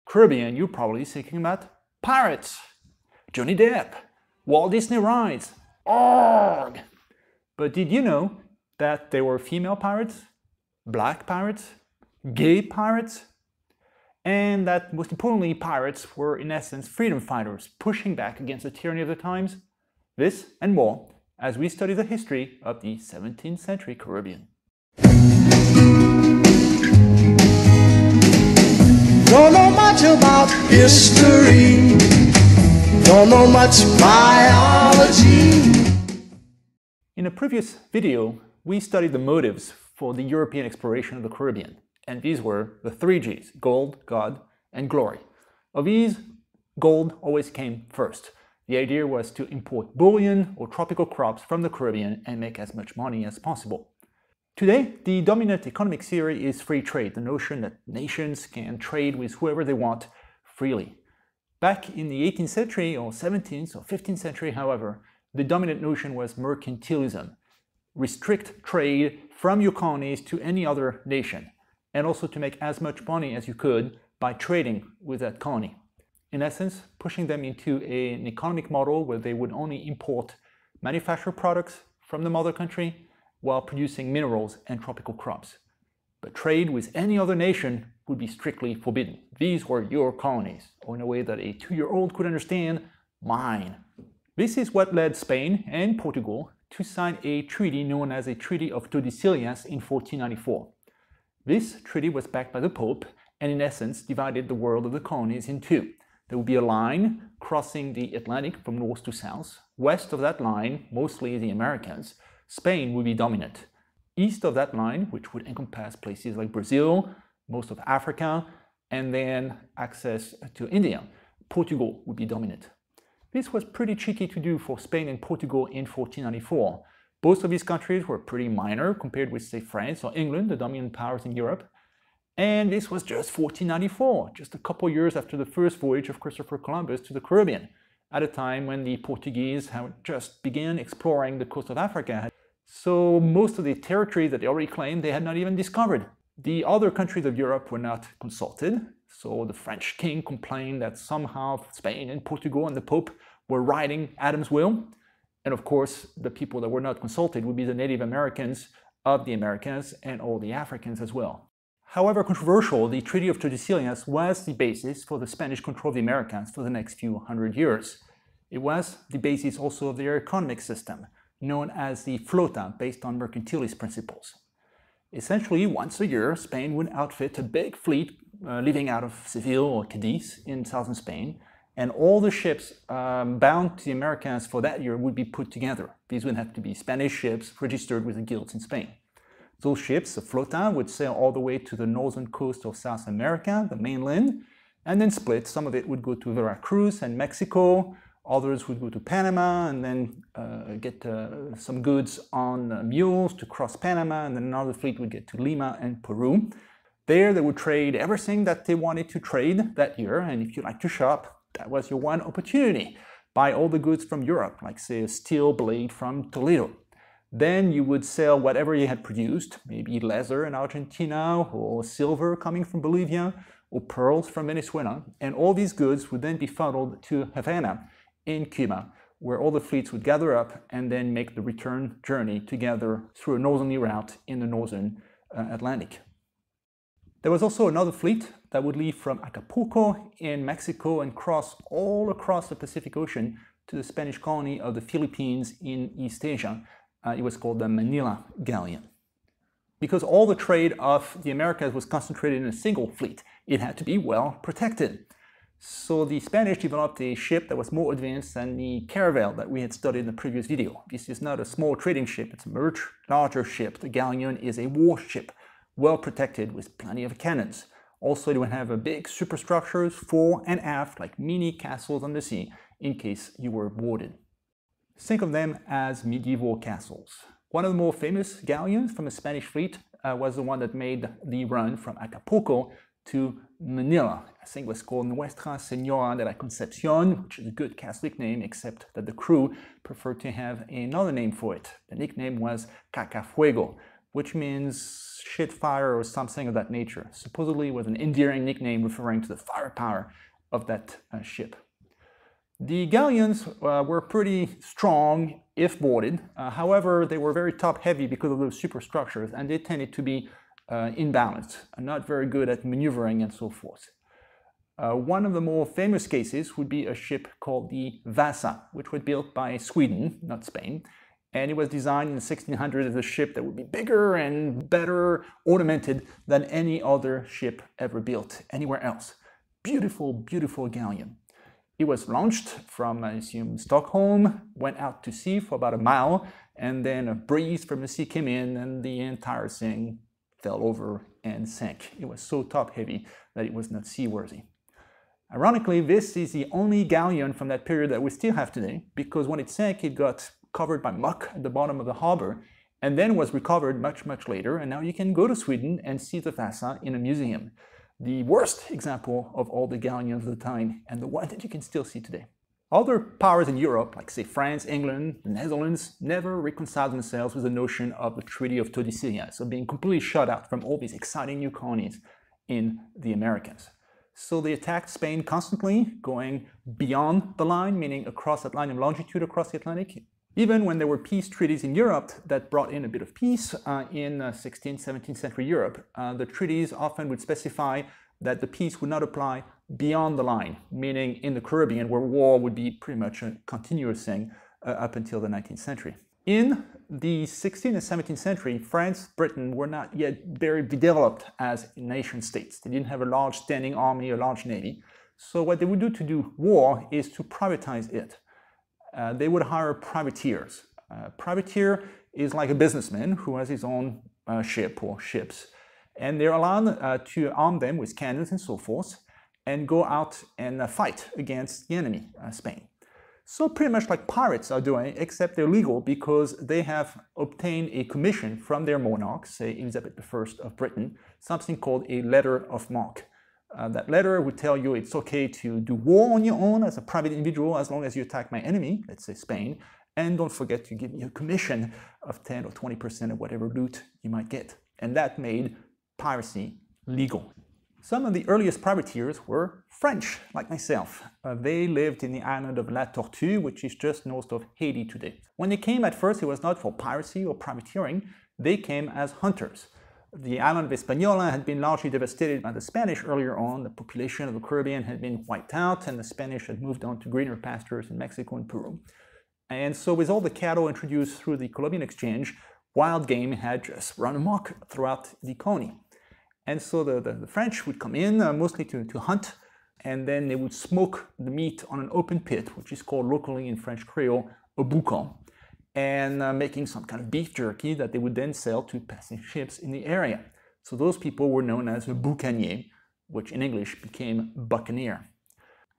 Caribbean, you're probably thinking about pirates, Johnny Depp, Walt Disney rides, ARG! But did you know that there were female pirates, black pirates, gay pirates, and that most importantly pirates were in essence freedom fighters pushing back against the tyranny of the times? This and more as we study the history of the 17th century Caribbean. Don't know much about history, don't know much biology. In a previous video, we studied the motives for the European exploration of the Caribbean, and these were the three G's: gold, God, and glory. Of these, gold always came first. The idea was to import bullion or tropical crops from the Caribbean and make as much money as possible. Today, the dominant economic theory is free trade, the notion that nations can trade with whoever they want freely. Back in the 18th century or 17th or 15th century, however, the dominant notion was mercantilism. Restrict trade from your colonies to any other nation, and also to make as much money as you could by trading with that colony. In essence, pushing them into an economic model where they would only import manufactured products from the mother country while producing minerals and tropical crops. But trade with any other nation would be strictly forbidden. These were your colonies, or in a way that a 2-year-old could understand, mine. This is what led Spain and Portugal to sign a treaty known as the Treaty of Tordesillas in 1494. This treaty was backed by the Pope and in essence divided the world of the colonies in two. There would be a line crossing the Atlantic from north to south. West of that line, mostly the Americas, Spain would be dominant. East of that line, which would encompass places like Brazil, most of Africa, and then access to India, Portugal would be dominant. This was pretty tricky to do for Spain and Portugal in 1494. Both of these countries were pretty minor compared with, say, France or England, the dominant powers in Europe. And this was just 1494, just a couple years after the first voyage of Christopher Columbus to the Caribbean, at a time when the Portuguese had just begun exploring the coast of Africa. So most of the territory that they already claimed they had not even discovered. The other countries of Europe were not consulted, so the French king complained that somehow Spain and Portugal and the Pope were riding Adam's will. And of course, the people that were not consulted would be the Native Americans of the Americas and all the Africans as well. However controversial, the Treaty of Tordesillas was the basis for the Spanish control of the Americas for the next few hundred years. It was the basis also of their economic system, known as the flota, based on mercantilist principles. Essentially, once a year, Spain would outfit a big fleet leaving out of Seville or Cadiz in southern Spain, and all the ships bound to the Americas for that year would be put together. These would have to be Spanish ships registered with the guilds in Spain. Those ships, the flota, would sail all the way to the northern coast of South America, the mainland, and then split. Some of it would go to Veracruz and Mexico, others would go to Panama and then get some goods on mules to cross Panama, and then another fleet would get to Lima and Peru. There they would trade everything that they wanted to trade that year, and if you like to shop, that was your one opportunity. Buy all the goods from Europe, like say a steel blade from Toledo. Then you would sell whatever you had produced, maybe leather in Argentina, or silver coming from Bolivia, or pearls from Venezuela, and all these goods would then be funneled to Havana in Cuba, where all the fleets would gather up and then make the return journey together through a northerly route in the northern Atlantic. There was also another fleet that would leave from Acapulco in Mexico and cross all across the Pacific Ocean to the Spanish colony of the Philippines in East Asia. It was called the Manila Galleon. Because all the trade of the Americas was concentrated in a single fleet, it had to be well protected. So the Spanish developed a ship that was more advanced than the caravel that we had studied in the previous video. This is not a small trading ship, it's a much larger ship. The galleon is a warship, well protected with plenty of cannons. Also, it would have a big superstructures fore and aft, like mini castles on the sea, in case you were boarded. Think of them as medieval castles. One of the more famous galleons from the Spanish fleet was the one that made the run from Acapulco to Manila. I think it was called Nuestra Señora de la Concepción, which is a good Catholic name, except that the crew preferred to have another name for it. The nickname was Cacafuego, which means shit fire or something of that nature. Supposedly it was an endearing nickname referring to the firepower of that ship. The galleons were pretty strong if boarded. However, they were very top-heavy because of those superstructures, and they tended to be imbalanced, not very good at maneuvering and so forth. One of the more famous cases would be a ship called the Vasa, which was built by Sweden, not Spain, and it was designed in the 1600s as a ship that would be bigger and better ornamented than any other ship ever built anywhere else. Beautiful, beautiful galleon. It was launched from, I assume, Stockholm, went out to sea for about a mile, and then a breeze from the sea came in and the entire thing fell over and sank. It was so top-heavy that it was not seaworthy. Ironically, this is the only galleon from that period that we still have today, because when it sank, it got covered by muck at the bottom of the harbor, and then was recovered much, much later, and now you can go to Sweden and see the Vasa in a museum. The worst example of all the galleons of the time, and the one that you can still see today. Other powers in Europe, like say France, England, the Netherlands, never reconciled themselves with the notion of the Treaty of Tordesillas, so being completely shut out from all these exciting new colonies in the Americas. So they attacked Spain constantly, going beyond the line, meaning across that line of longitude across the Atlantic. Even when there were peace treaties in Europe that brought in a bit of peace in 16th, 17th century Europe, the treaties often would specify that the peace would not apply beyond the line, meaning in the Caribbean, where war would be pretty much a continuous thing up until the 19th century. In the 16th and 17th century, France, Britain were not yet very developed as nation states. They didn't have a large standing army, a large navy. So what they would do to do war is to privatize it. They would hire privateers. Privateer is like a businessman who has his own ship or ships, and they're allowed to arm them with cannons and so forth, and go out and fight against the enemy, Spain. So pretty much like pirates are doing, except they're legal because they have obtained a commission from their monarch, say Elizabeth I of Britain, something called a letter of marque. That letter would tell you it's okay to do war on your own as a private individual as long as you attack my enemy, let's say Spain, and don't forget to give me a commission of 10 or 20% of whatever loot you might get. And that made piracy legal. Some of the earliest privateers were French, like myself. They lived in the island of La Tortue, which is just north of Haiti today. When they came at first, it was not for piracy or privateering. They came as hunters. The island of Hispaniola had been largely devastated by the Spanish earlier on. The population of the Caribbean had been wiped out, and the Spanish had moved on to greener pastures in Mexico and Peru. And so with all the cattle introduced through the Columbian Exchange, wild game had just run amok throughout the colony. And so the French would come in mostly to hunt, and then they would smoke the meat on an open pit, which is called locally in French Creole a boucan, and making some kind of beef jerky that they would then sell to passing ships in the area. So those people were known as a boucanier, which in English became buccaneer.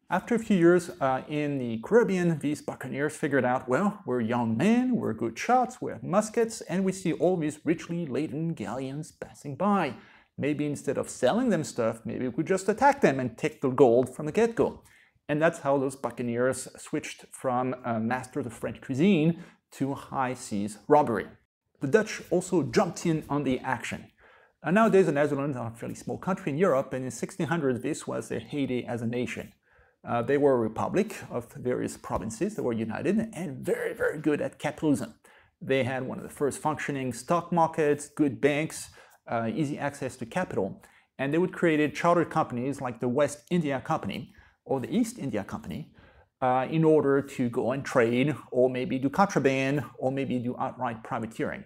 After a few years in the Caribbean, these buccaneers figured out, well, we're young men, we're good shots, we have muskets, and we see all these richly laden galleons passing by. Maybe instead of selling them stuff, maybe we could just attack them and take the gold from the get-go. And that's how those buccaneers switched from masters of French cuisine to high seas robbery. The Dutch also jumped in on the action. Nowadays, the Netherlands are a fairly small country in Europe, and in 1600 this was their heyday as a nation. They were a republic of various provinces that were united and very, very good at capitalism. They had one of the first functioning stock markets, good banks, easy access to capital, and they would create chartered companies like the West India Company or the East India Company in order to go and trade, or maybe do contraband, or maybe do outright privateering.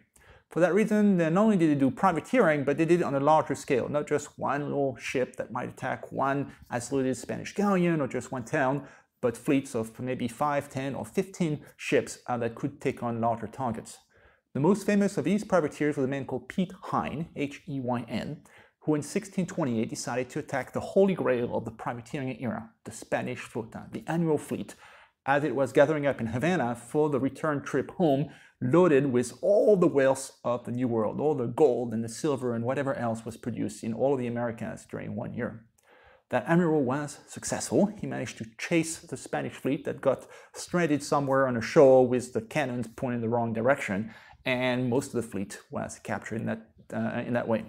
For that reason, not only did they do privateering, but they did it on a larger scale, not just one little ship that might attack one isolated Spanish galleon or just one town, but fleets of maybe 5, 10, or 15 ships that could take on larger targets. The most famous of these privateers was a man called Piet Hein, H-E-Y-N, who in 1628 decided to attack the holy grail of the privateering era, the Spanish flota, the annual fleet, as it was gathering up in Havana for the return trip home, loaded with all the wealth of the New World, all the gold and the silver and whatever else was produced in all of the Americas during 1 year. That admiral was successful. He managed to chase the Spanish fleet that got stranded somewhere on a shore with the cannons pointed in the wrong direction, and most of the fleet was captured in that way.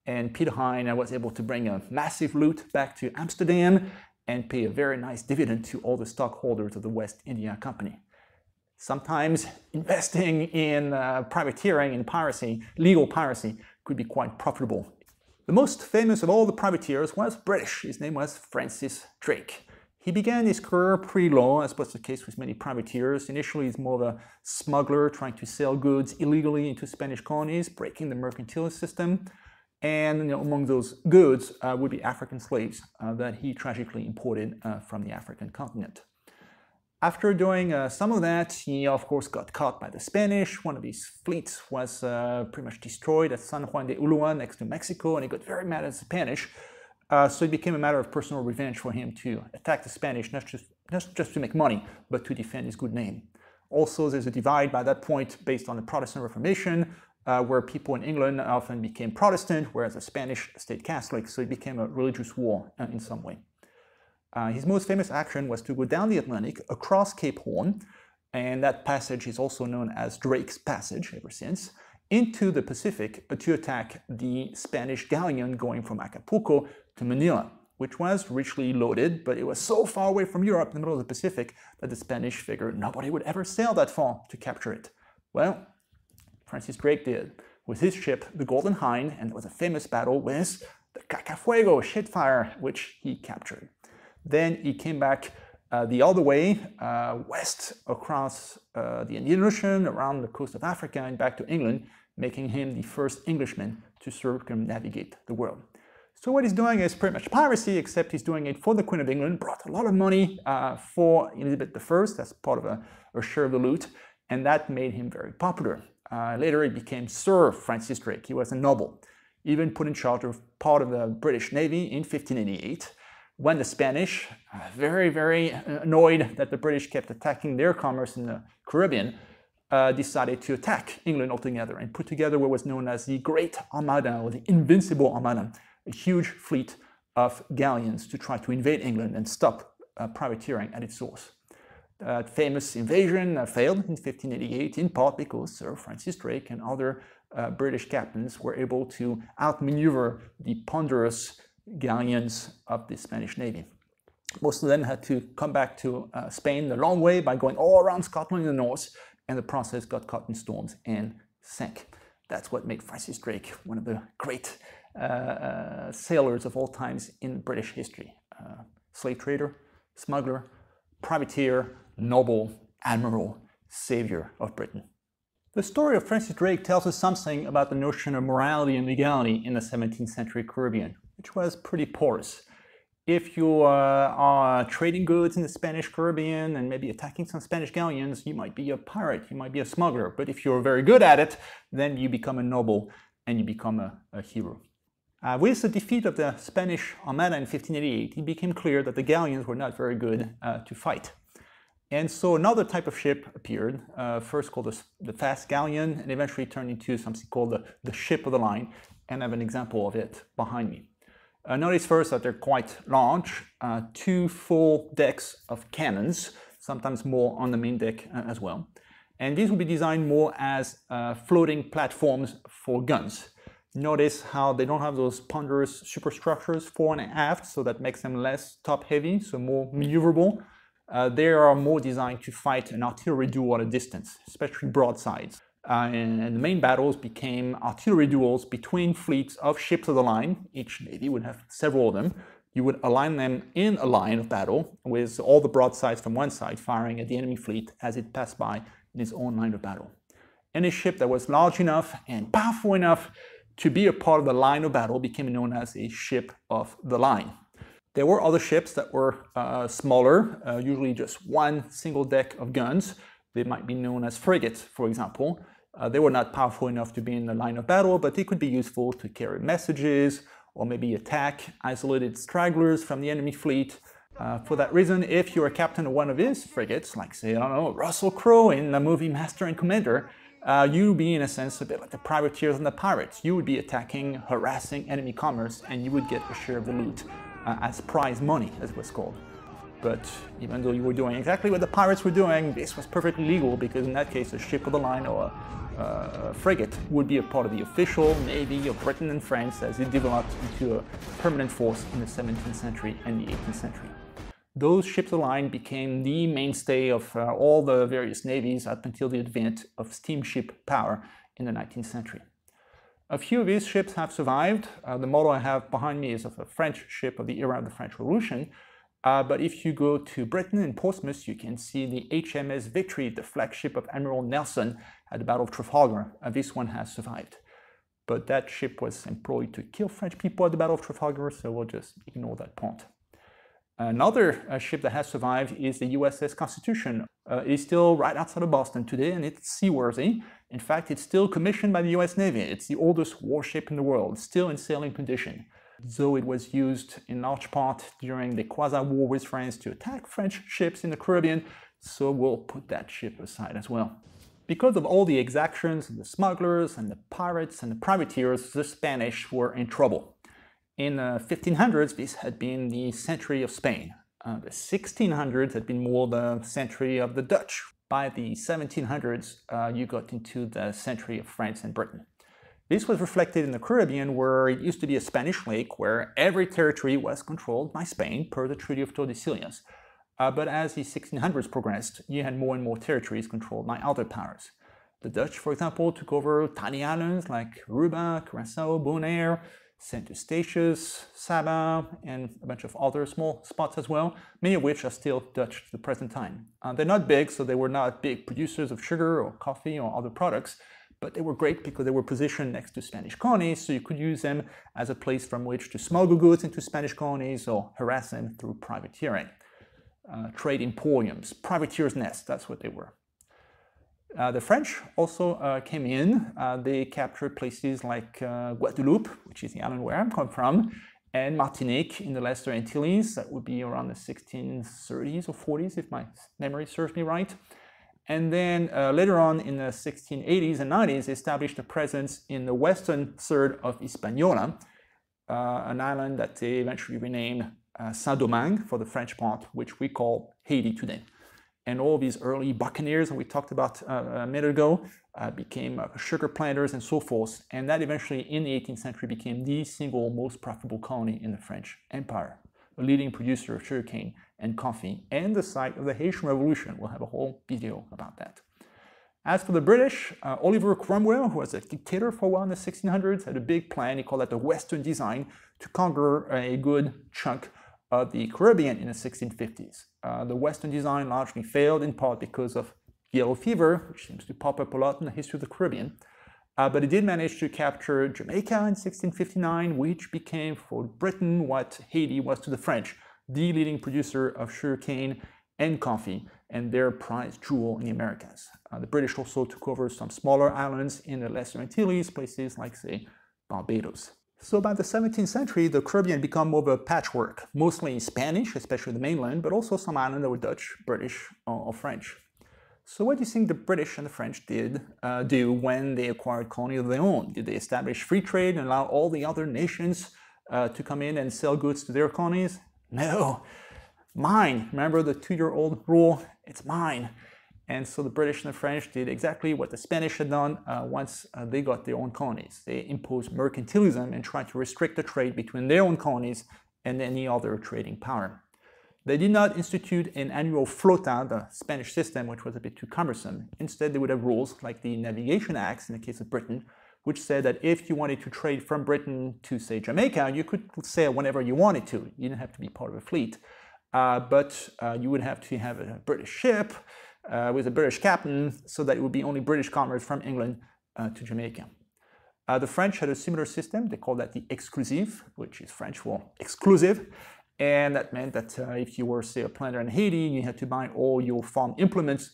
And Peter Heine was able to bring a massive loot back to Amsterdam and pay a very nice dividend to all the stockholders of the West India Company. Sometimes investing in privateering and piracy, legal piracy, could be quite profitable. The most famous of all the privateers was British. His name was Francis Drake. He began his career pre-law, as was the case with many privateers. Initially, he's more of a smuggler trying to sell goods illegally into Spanish colonies, breaking the mercantilist system. And among those goods would be African slaves that he tragically imported from the African continent. After doing some of that, he of course got caught by the Spanish. One of his fleets was pretty much destroyed at San Juan de Ulua next to Mexico, and he got very mad at the Spanish. So it became a matter of personal revenge for him to attack the Spanish, not just to make money, but to defend his good name. Also, there's a divide by that point based on the Protestant Reformation, where people in England often became Protestant, whereas the Spanish stayed Catholic, so it became a religious war in some way. His most famous action was to go down the Atlantic across Cape Horn, and that passage is also known as Drake's Passage ever since, into the Pacific to attack the Spanish galleon going from Acapulco to Manila, which was richly loaded, but it was so far away from Europe in the middle of the Pacific that the Spanish figured nobody would ever sail that far to capture it. Well, Francis Drake did, with his ship, the Golden Hind, and there was a famous battle with the Cacafuego shipfire, which he captured. Then he came back the other way, west across the Indian Ocean, around the coast of Africa, and back to England, making him the first Englishman to circumnavigate the world. So what he's doing is pretty much piracy, except he's doing it for the Queen of England, brought a lot of money for Elizabeth I as part of a share of the loot, and that made him very popular. Later he became Sir Francis Drake. He was a noble, even put in charge of part of the British Navy in 1588, when the Spanish, very, very annoyed that the British kept attacking their commerce in the Caribbean, decided to attack England altogether and put together what was known as the Great Armada, or the Invincible Armada, a huge fleet of galleons to try to invade England and stop privateering at its source. That famous invasion failed in 1588, in part because Sir Francis Drake and other British captains were able to outmaneuver the ponderous galleons of the Spanish Navy. Most of them had to come back to Spain the long way by going all around Scotland in the north, and the process got caught in storms and sank. That's what made Francis Drake one of the great sailors of all times in British history. Slave trader, smuggler, privateer, noble, admiral, savior of Britain. The story of Francis Drake tells us something about the notion of morality and legality in the 17th century Caribbean, which was pretty porous. If you are trading goods in the Spanish Caribbean and maybe attacking some Spanish galleons, you might be a pirate, you might be a smuggler. But if you're very good at it, then you become a noble and you become a hero. With the defeat of the Spanish Armada in 1588, it became clear that the galleons were not very good to fight. And so another type of ship appeared, first called the fast galleon, and eventually turned into something called the ship of the line, and I have an example of it behind me. Notice first that they're quite large, 2 full decks of cannons, sometimes more on the main deck as well. And these will be designed more as floating platforms for guns. Notice how they don't have those ponderous superstructures fore and aft, so that makes them less top-heavy, so more maneuverable. They are more designed to fight an artillery duel at a distance, especially broadsides. And the main battles became artillery duels between fleets of ships of the line. Each navy would have several of them. You would align them in a line of battle with all the broadsides from one side firing at the enemy fleet as it passed by in its own line of battle. Any ship that was large enough and powerful enough to be a part of the line of battle became known as a ship of the line. There were other ships that were smaller, usually just one single deck of guns. They might be known as frigates, for example. They were not powerful enough to be in the line of battle, but they could be useful to carry messages or maybe attack isolated stragglers from the enemy fleet. For that reason, if you're a captain of one of his frigates, like say, I don't know, Russell Crowe in the movie Master and Commander, you'd be in a sense a bit like the privateers and the pirates. You would be attacking, harassing enemy commerce, and you would get a share of the loot as prize money, as it was called. But even though you were doing exactly what the pirates were doing, this was perfectly legal, because in that case a ship of the line or a frigate would be a part of the official navy of Britain and France as it developed into a permanent force in the 17th century and the 18th century. Those ships of the line became the mainstay of all the various navies up until the advent of steamship power in the 19th century. A few of these ships have survived. The model I have behind me is of a French ship of the era of the French Revolution. But if you go to Britain in Portsmouth, you can see the HMS Victory, the flagship of Admiral Nelson at the Battle of Trafalgar. This one has survived. But that ship was employed to kill French people at the Battle of Trafalgar, so we'll just ignore that part. Another ship that has survived is the USS Constitution. It is still right outside of Boston today, and it's seaworthy. In fact, it's still commissioned by the US Navy. It's the oldest warship in the world, still in sailing condition. Though it was used in large part during the quasi-war with France to attack French ships in the Caribbean, so we'll put that ship aside as well. Because of all the exactions, and the smugglers, and the pirates, and the privateers, the Spanish were in trouble. In the 1500s, this had been the century of Spain. The 1600s had been more the century of the Dutch. By the 1700s, you got into the century of France and Britain. This was reflected in the Caribbean, where it used to be a Spanish lake, where every territory was controlled by Spain per the Treaty of Tordesillas. But as the 1600s progressed, you had more and more territories controlled by other powers. The Dutch, for example, took over tiny islands like Aruba, Curaçao, Bonaire, St. Eustatius, Saba, and a bunch of other small spots as well, many of which are still Dutch to the present time. They're not big, so they were not big producers of sugar or coffee or other products, but they were great because they were positioned next to Spanish colonies, so you could use them as a place from which to smuggle goods into Spanish colonies or harass them through privateering. Trade emporiums, privateers' nests, that's what they were. The French also came in. They captured places like Guadeloupe, which is the island where I'm come from, and Martinique in the Lesser Antilles. That would be around the 1630s or 40s, if my memory serves me right. And then later on in the 1680s and 90s, they established a presence in the western third of Hispaniola, an island that they eventually renamed Saint-Domingue for the French part, which we call Haiti today. And all these early buccaneers that we talked about a minute ago became sugar planters and so forth, and that eventually in the 18th century became the single most profitable colony in the French Empire, a leading producer of sugarcane and coffee, and the site of the Haitian Revolution. We'll have a whole video about that. As for the British, Oliver Cromwell, who was a dictator for a while in the 1600s, had a big plan. He called that the Western Design, to conquer a good chunk of the Caribbean in the 1650s. The Western Design largely failed, in part because of yellow fever, which seems to pop up a lot in the history of the Caribbean. But it did manage to capture Jamaica in 1659, which became for Britain what Haiti was to the French, the leading producer of sugarcane and coffee, and their prized jewel in the Americas. The British also took over some smaller islands in the Lesser Antilles, places like, say, Barbados. So by the 17th century, the Caribbean became more of a patchwork, mostly Spanish, especially the mainland, but also some islands that were Dutch, British, or French. So what do you think the British and the French did do when they acquired colonies of their own? Did they establish free trade and allow all the other nations to come in and sell goods to their colonies? No. Mine. Remember the 2-year-old rule? It's mine. And so the British and the French did exactly what the Spanish had done once they got their own colonies. They imposed mercantilism and tried to restrict the trade between their own colonies and any other trading power. They did not institute an annual flota, the Spanish system, which was a bit too cumbersome. Instead, they would have rules like the Navigation Acts in the case of Britain, which said that if you wanted to trade from Britain to, say, Jamaica, you could sail whenever you wanted to. You didn't have to be part of a fleet. But you would have to have a British ship with a British captain, so that it would be only British commerce from England to Jamaica. The French had a similar system. They called that the exclusive, which is French for exclusive. And that meant that if you were, say, a planter in Haiti, you had to buy all your farm implements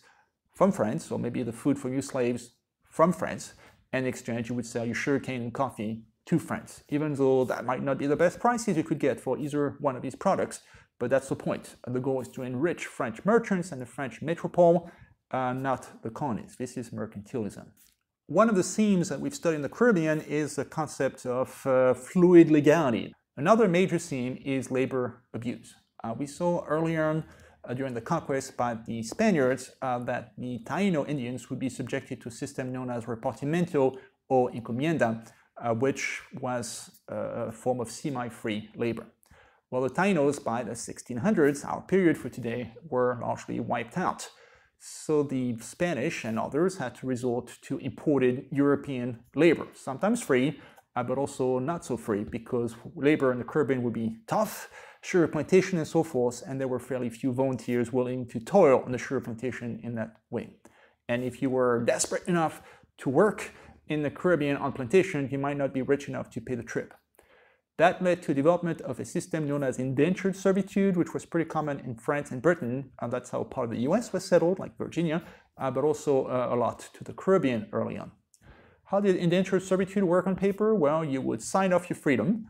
from France, or maybe the food for your slaves from France. And in exchange, you would sell your sugarcane and coffee to France, even though that might not be the best prices you could get for either one of these products. But that's the point. The goal is to enrich French merchants and the French metropole, not the colonies. This is mercantilism. One of the themes that we've studied in the Caribbean is the concept of fluid legality. Another major theme is labor abuse. We saw earlier on during the conquest by the Spaniards that the Taino Indians would be subjected to a system known as repartimento or encomienda, which was a form of semi-free labor. Well, the Tainos by the 1600s, our period for today, were largely wiped out. So the Spanish and others had to resort to imported European labor, sometimes free, but also not so free, because labor in the Caribbean would be tough, sugar plantation and so forth, and there were fairly few volunteers willing to toil on the sugar plantation in that way. And if you were desperate enough to work in the Caribbean on plantation, you might not be rich enough to pay the trip. That led to the development of a system known as indentured servitude, which was pretty common in France and Britain. That's how part of the US was settled, like Virginia, but also a lot to the Caribbean early on. How did indentured servitude work on paper? Well, you would sign off your freedom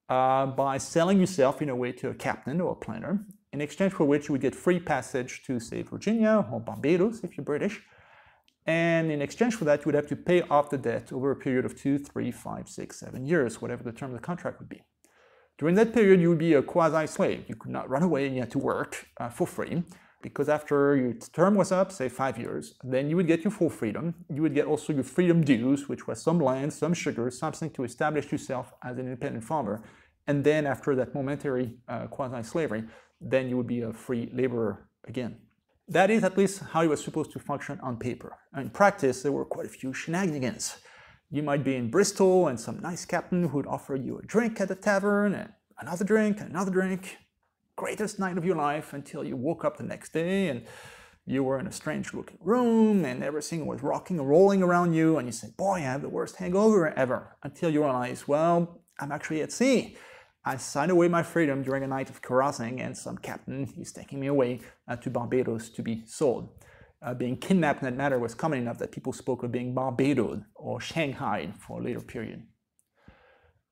by selling yourself in a way to a captain or a planter, in exchange for which you would get free passage to, say, Virginia or Barbados if you're British. And in exchange for that, you would have to pay off the debt over a period of 2, 3, 5, 6, 7 years, whatever the term of the contract would be. During that period, you would be a quasi-slave. You could not run away and you had to work for free, because after your term was up, say 5 years, then you would get your full freedom. You would get also your freedom dues, which was some land, some sugar, something to establish yourself as an independent farmer. And then after that momentary quasi-slavery, then you would be a free laborer again. That is at least how it was supposed to function on paper. In practice, there were quite a few shenanigans. You might be in Bristol and some nice captain who would offer you a drink at the tavern, and another drink, and another drink. Greatest night of your life until you woke up the next day and you were in a strange looking room and everything was rocking and rolling around you, and you said, boy, I have the worst hangover ever, until you realize, well, I'm actually at sea. I signed away my freedom during a night of carousing, and some captain is taking me away to Barbados to be sold. Being kidnapped in that matter was common enough that people spoke of being barbadoed or shanghaied for a later period.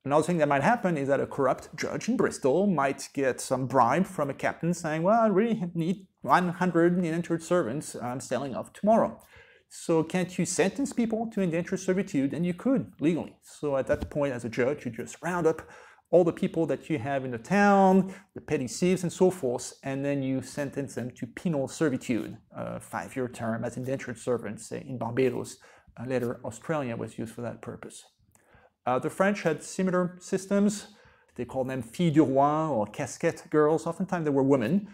Another thing that might happen is that a corrupt judge in Bristol might get some bribe from a captain saying, well, I really need 100 indentured servants, I'm sailing off tomorrow. So can't you sentence people to indentured servitude? And you could, legally. So at that point, as a judge, you just round up all the people that you have in the town, the petty thieves and so forth, and then you sentence them to penal servitude, a 5-year term as indentured servants, say in Barbados. Later, Australia was used for that purpose. The French had similar systems. They called them filles du roi or casquette girls. Oftentimes they were women,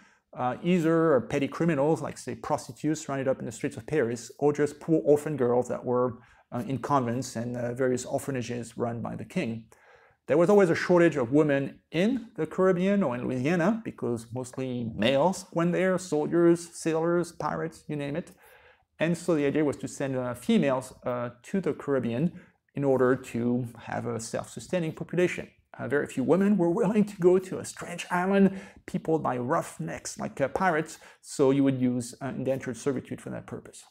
either petty criminals, like say prostitutes rounded up in the streets of Paris, or just poor orphan girls that were in convents and various orphanages run by the king. There was always a shortage of women in the Caribbean or in Louisiana, because mostly males went there, soldiers, sailors, pirates, you name it. And so the idea was to send females to the Caribbean in order to have a self-sustaining population. Very few women were willing to go to a strange island peopled by roughnecks like pirates, so you would use indentured servitude for that purpose.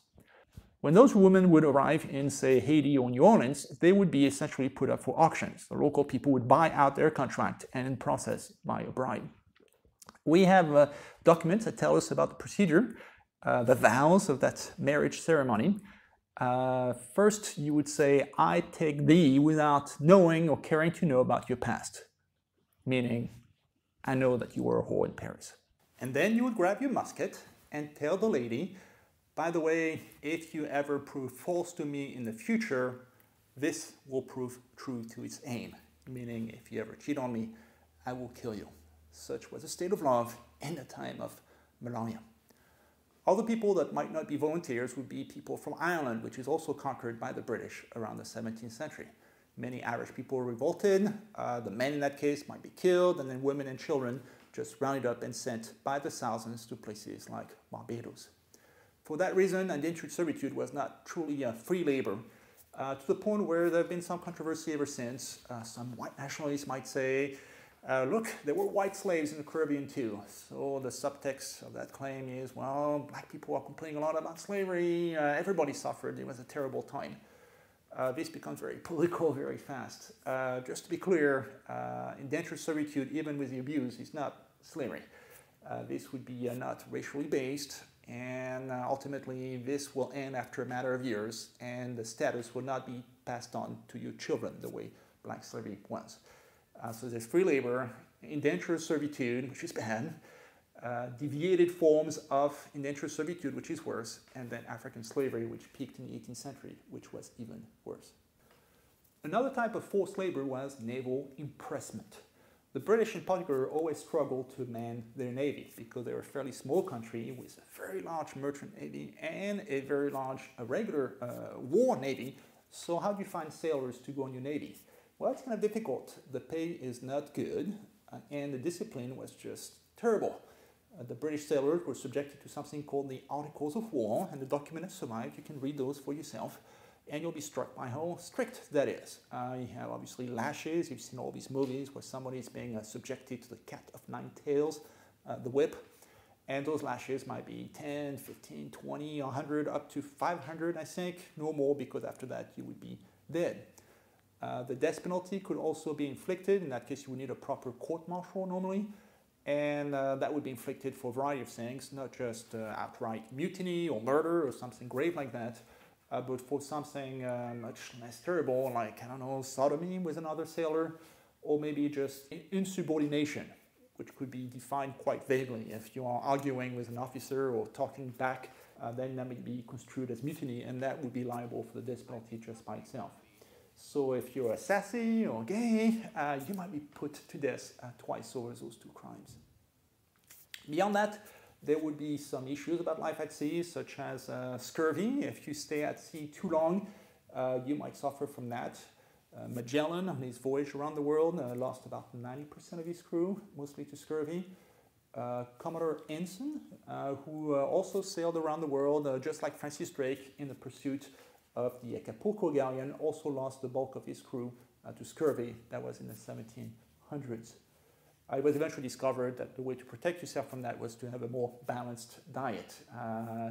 When those women would arrive in, say, Haiti or New Orleans, they would be essentially put up for auctions. The local people would buy out their contract and in process buy a bride. We have documents that tell us about the procedure, the vows of that marriage ceremony. First, you would say, I take thee without knowing or caring to know about your past. Meaning, I know that you were a whore in Paris. And then you would grab your musket and tell the lady, by the way, if you ever prove false to me in the future, this will prove true to its aim. Meaning, if you ever cheat on me, I will kill you. Such was the state of love in the time of Melania. Other people that might not be volunteers would be people from Ireland, which is also conquered by the British around the 17th century. Many Irish people revolted. The men in that case might be killed, and then women and children just rounded up and sent by the thousands to places like Barbados. For that reason, indentured servitude was not truly free labor, to the point where there have been some controversy ever since. Some white nationalists might say, look, there were white slaves in the Caribbean too. So the subtext of that claim is, well, black people are complaining a lot about slavery, everybody suffered, it was a terrible time. This becomes very political very fast. Just to be clear, indentured servitude, even with the abuse, is not slavery. This would be not racially based, and ultimately this will end after a matter of years, and the status will not be passed on to your children the way black slavery was. So there's free labor, indentured servitude, which is bad, deviated forms of indentured servitude, which is worse, and then African slavery, which peaked in the 18th century, which was even worse. Another type of forced labor was naval impressment. The British in particular always struggled to man their navy because they were a fairly small country with a very large merchant navy and a very large regular war navy. So how do you find sailors to go in your navy? Well, it's kind of difficult. The pay is not good and the discipline was just terrible. The British sailors were subjected to something called the Articles of War, and the document has survived. You can read those for yourself. And you'll be struck by how strict that is. You have obviously lashes. You've seen all these movies where somebody is being subjected to the cat of nine tails, the whip. And those lashes might be 10, 15, 20, 100, up to 500, I think. No more, because after that you would be dead. The death penalty could also be inflicted. In that case, you would need a proper court-martial normally. And that would be inflicted for a variety of things, not just outright mutiny or murder or something grave like that. But for something much less terrible, like, I don't know, sodomy with another sailor, or maybe just insubordination, which could be defined quite vaguely. If you are arguing with an officer or talking back, then that may be construed as mutiny, and that would be liable for the death penalty just by itself. So if you're a sassy or gay, you might be put to death twice over those two crimes. Beyond that, there would be some issues about life at sea, such as scurvy. If you stay at sea too long, you might suffer from that. Magellan, on his voyage around the world, lost about 90% of his crew, mostly to scurvy. Commodore Ensign, who also sailed around the world, just like Francis Drake, in the pursuit of the Acapulco galleon, also lost the bulk of his crew to scurvy. That was in the 1700s. It was eventually discovered that the way to protect yourself from that was to have a more balanced diet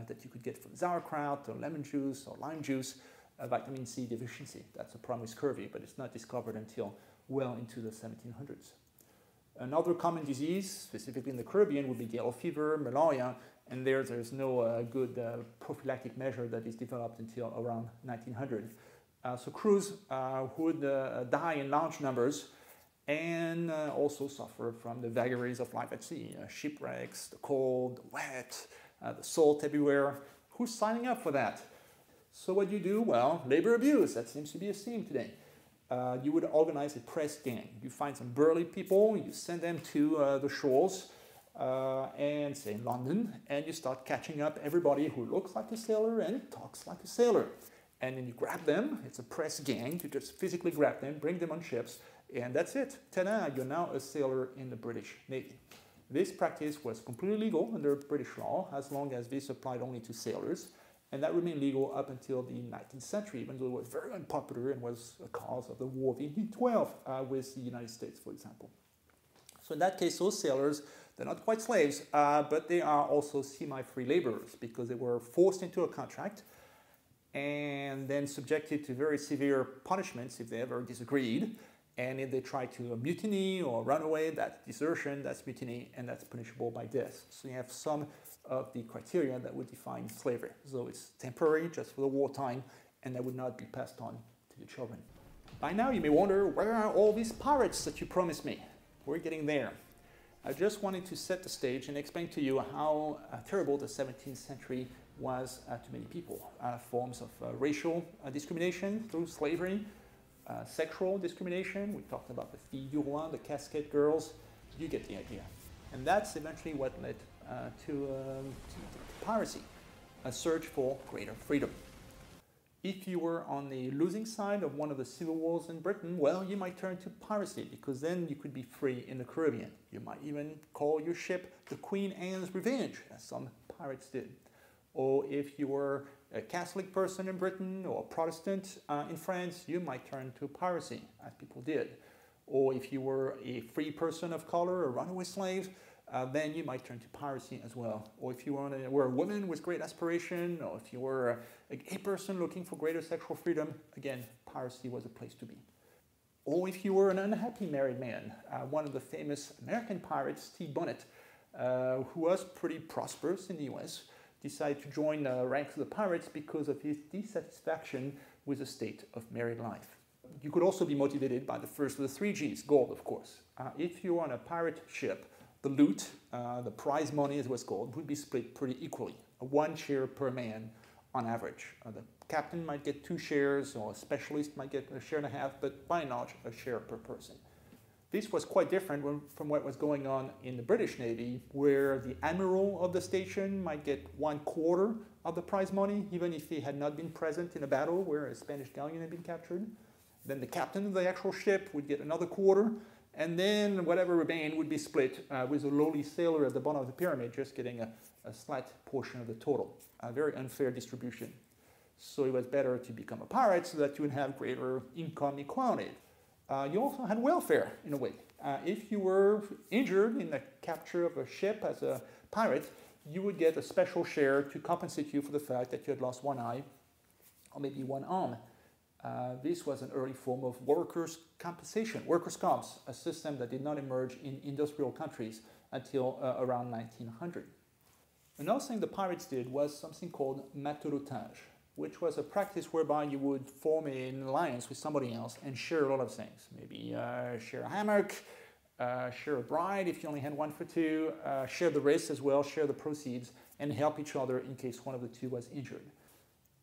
that you could get from sauerkraut or lemon juice or lime juice, vitamin C deficiency. That's a problem with scurvy, but it's not discovered until well into the 1700s. Another common disease, specifically in the Caribbean, would be yellow fever, malaria, and there's no good prophylactic measure that is developed until around 1900. So crews would die in large numbers and also suffer from the vagaries of life at sea, shipwrecks, the cold, the wet, the salt everywhere. Who's signing up for that? So what do you do? Well, labor abuse, that seems to be a theme today. You would organize a press gang. You find some burly people, you send them to the shores, and say in London, and you start catching up everybody who looks like a sailor and talks like a sailor. And then you grab them, it's a press gang, you just physically grab them, bring them on ships, and that's it. Ta-da, you're now a sailor in the British Navy. This practice was completely legal under British law, as long as this applied only to sailors, and that remained legal up until the 19th century, even though it was very unpopular and was a cause of the War of 1812 with the United States, for example. So in that case, those sailors, they're not quite slaves, but they are also semi-free laborers because they were forced into a contract and then subjected to very severe punishments if they ever disagreed. And if they try to mutiny or run away, that's desertion, that's mutiny, and that's punishable by death. So you have some of the criteria that would define slavery. So it's temporary, just for the wartime, and that would not be passed on to the children. By now you may wonder, where are all these pirates that you promised me? We're getting there. I just wanted to set the stage and explain to you how terrible the 17th century was to many people. Forms of racial discrimination through slavery, sexual discrimination. We talked about the filles du roi, the casket girls. You get the idea. And that's eventually what led to piracy, a search for greater freedom. If you were on the losing side of one of the civil wars in Britain, well, you might turn to piracy because then you could be free in the Caribbean. You might even call your ship the Queen Anne's Revenge, as some pirates did. Or if you were a Catholic person in Britain or a Protestant in France, you might turn to piracy, as people did. Or if you were a free person of color, a runaway slave, then you might turn to piracy as well. Or if you were a woman with great aspiration, or if you were a gay person looking for greater sexual freedom, again, piracy was a place to be. Or if you were an unhappy married man, one of the famous American pirates, Stede Bonnet, who was pretty prosperous in the US, decided to join the ranks of the pirates because of his dissatisfaction with the state of married life. You could also be motivated by the first of the three G's, gold, of course. If you're on a pirate ship, the loot, the prize money as it was called, would be split pretty equally, 1 share per man on average. The captain might get 2 shares, or a specialist might get 1.5 shares, but by and large, a share per person. This was quite different from what was going on in the British Navy, where the admiral of the station might get 1/4 of the prize money, even if he had not been present in a battle where a Spanish galleon had been captured. Then the captain of the actual ship would get another 1/4, and then whatever remained would be split with a lowly sailor at the bottom of the pyramid just getting a slight portion of the total. A very unfair distribution. So it was better to become a pirate so that you would have greater income equality. You also had welfare, in a way. If you were injured in the capture of a ship as a pirate, you would get a special share to compensate you for the fact that you had lost 1 eye or maybe 1 arm. This was an early form of workers' compensation, workers' comps, a system that did not emerge in industrial countries until around 1900. Another thing the pirates did was something called matelotage, which was a practice whereby you would form an alliance with somebody else and share a lot of things. Maybe share a hammock, share a bride if you only had 1 for 2, share the risk as well, share the proceeds, and help each other in case one of the two was injured.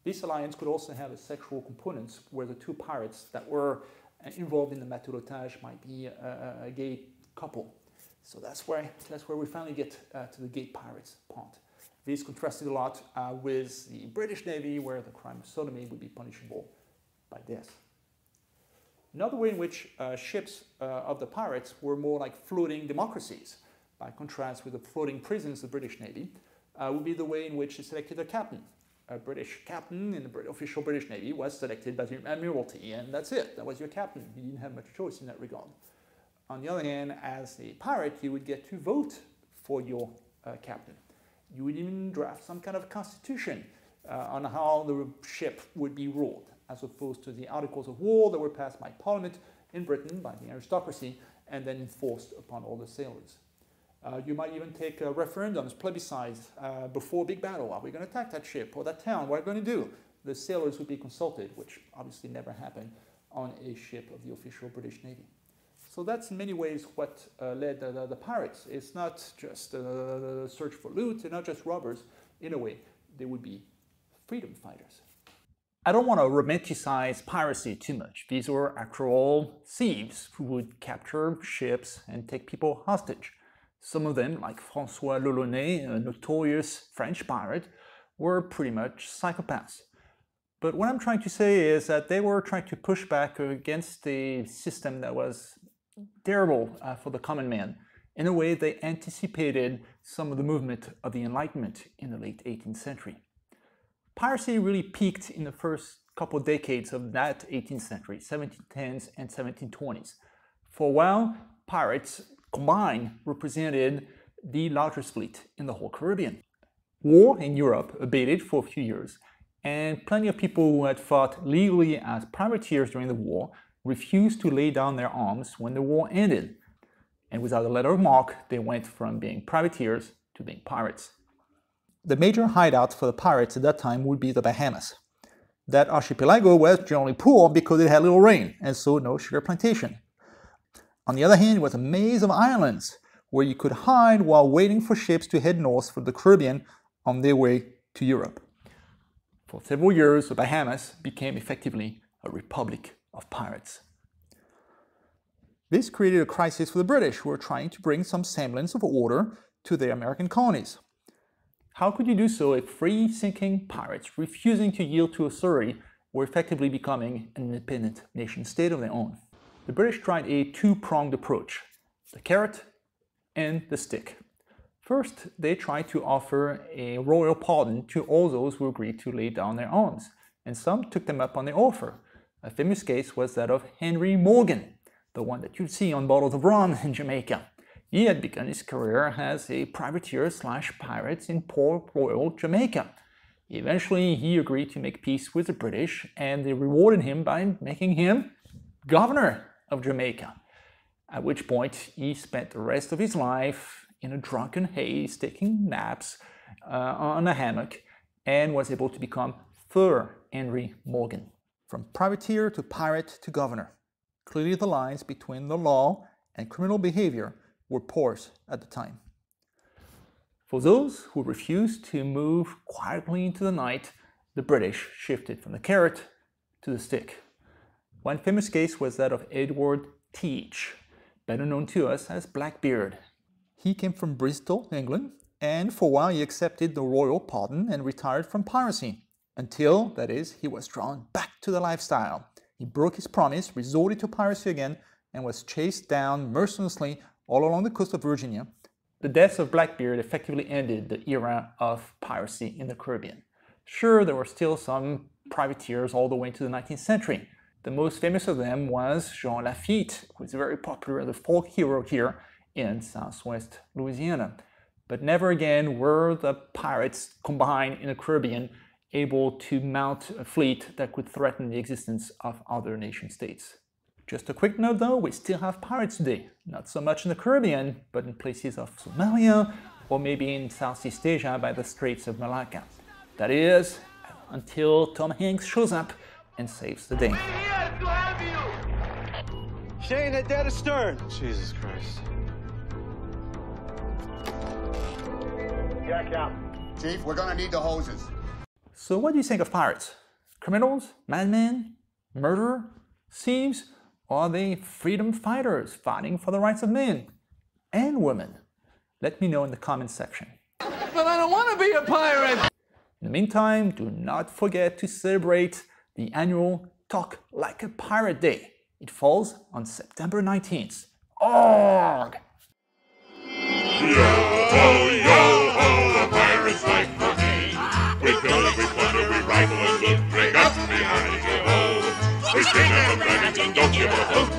This alliance could also have a sexual component where the 2 pirates that were involved in the matelotage might be a gay couple. So that's where we finally get to the gay pirates part. This contrasted a lot with the British Navy, where the crime of sodomy would be punishable by death. Another way in which ships of the pirates were more like floating democracies, by contrast with the floating prisons of the British Navy, would be the way in which they selected a captain. A British captain in the official British Navy was selected by the Admiralty, and that's it. That was your captain. You didn't have much choice in that regard. On the other hand, as a pirate, you would get to vote for your captain. You would even draft some kind of constitution on how the ship would be ruled, as opposed to the articles of war that were passed by Parliament in Britain, by the aristocracy, and then enforced upon all the sailors. You might even take referendums, plebiscites, before a big battle. Are we going to attack that ship or that town? What are we going to do? The sailors would be consulted, which obviously never happened on a ship of the official British Navy. So that's in many ways what led the pirates. It's not just a search for loot, they're not just robbers. In a way, they would be freedom fighters. I don't want to romanticize piracy too much. These were after all thieves who would capture ships and take people hostage. Some of them, like François l'Olonnais, a notorious French pirate, were pretty much psychopaths. But what I'm trying to say is that they were trying to push back against a system that was terrible for the common man. In a way, they anticipated some of the movement of the Enlightenment in the late 18th century. Piracy really peaked in the first couple of decades of that 18th century, 1710s and 1720s. For a while, pirates combined represented the largest fleet in the whole Caribbean. War in Europe abated for a few years, and plenty of people who had fought legally as privateers during the war refused to lay down their arms when the war ended. And without a letter of marque, they went from being privateers to being pirates. The major hideout for the pirates at that time would be the Bahamas. That archipelago was generally poor because it had little rain, and so no sugar plantation. On the other hand, it was a maze of islands where you could hide while waiting for ships to head north for the Caribbean on their way to Europe. For several years, the Bahamas became effectively a republic of pirates. This created a crisis for the British, who were trying to bring some semblance of order to their American colonies. How could you do so if free-thinking pirates refusing to yield to authority were effectively becoming an independent nation-state of their own? The British tried a two-pronged approach, the carrot and the stick. First, they tried to offer a royal pardon to all those who agreed to lay down their arms, and some took them up on their offer. A famous case was that of Henry Morgan, the one that you'd see on bottles of rum in Jamaica. He had begun his career as a privateer/pirate in Port Royal, Jamaica. Eventually, he agreed to make peace with the British, and they rewarded him by making him governor of Jamaica, at which point he spent the rest of his life in a drunken haze, taking naps on a hammock, and was able to become Sir Henry Morgan. From privateer to pirate to governor. Clearly the lines between the law and criminal behavior were ports at the time. For those who refused to move quietly into the night, the British shifted from the carrot to the stick. One famous case was that of Edward Teach, better known to us as Blackbeard. He came from Bristol, England, and for a while he accepted the royal pardon and retired from piracy, until, that is, he was drawn back to the lifestyle. He broke his promise, resorted to piracy again, and was chased down mercilessly all along the coast of Virginia. The death of Blackbeard effectively ended the era of piracy in the Caribbean. Sure, there were still some privateers all the way into the 19th century. The most famous of them was Jean Lafitte, who is very popular as a folk hero here in southwest Louisiana. But never again were the pirates combined in the Caribbean able to mount a fleet that could threaten the existence of other nation-states. Just a quick note though, we still have pirates today. Not so much in the Caribbean, but in places of Somalia, or maybe in Southeast Asia by the Straits of Malacca. That is, until Tom Hanks shows up and saves the day. Shane had dead astern. Jesus Christ. Jack out. Chief, we're gonna need the hoses. So what do you think of pirates? Criminals? Madmen? Murderer? Thieves? Or are they freedom fighters fighting for the rights of men and women? Let me know in the comments section. But I don't want to be a pirate! In the meantime, do not forget to celebrate the annual Talk Like a Pirate Day. It falls on September 19th. Org! Yo-ho, a pirate's life for me. We build, we plunder, we rifle and loot, bring up behind, yo-ho. We sting up the dragons and don't give a hoot.